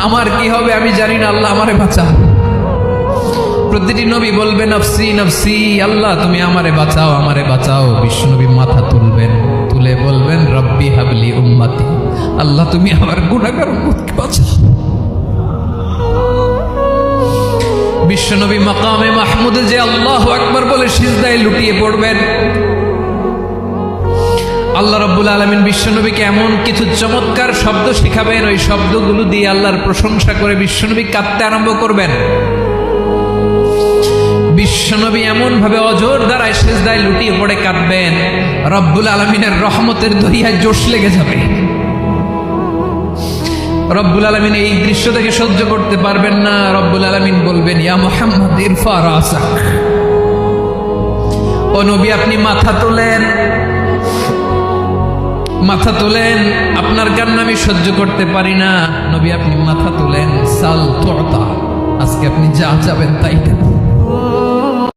আমার কি হবে আমি জানি না, আল্লাহ আমারে বাঁচাও। প্রতিটি নবী বলবেন নফসি নফসি, আল্লাহ তুমি আমারে বাঁচাও আমারে বাঁচাও। বিশ্বনবী মাথা তুলবেন, তুলে বলবেন রব্বি হাবলি উম্মতি, আল্লাহ তুমি আমার গুনাহগার উম্মতকে বাঁচাও। বিশ্বনবী মাকামে মাহমুদে যে আল্লাহু আকবার বলে সিজদায় লুটিয়ে পড়বেন, আল্লাহ রাব্বুল আলামিন বিশ্বনবীকে এমন কিছু চমৎকার শব্দ শিখাবেন, ওই শব্দগুলো দিয়ে আল্লাহর প্রশংসা করে বিশ্বনবী কাঁদতে আরম্ভ করবেন। বিশ্বনবী এমন ভাবে অজর দ্বারায় সিজদায় লুটিয়ে পড়ে কাঁদবেন, রব্বুল আলামিনের রহমতের দরিয়ায় জোশ লেগে যাবে। রব্বুল আলামিন এই দৃশ্য থেকে সহ্য করতে পারবেন না। রব্বুল আলামিন বলবেন ইয়া মুহাম্মদ ইরফা রাসাক, ও নবী আপনি মাথা তোলেন, মাথা তোলেন, আপনার কান্না আমি সহ্য করতে পারি না। নবী আপনি মাথা তোলেন, সাল তুতা, আজকে আপনি যা যাবেন তাই দেব।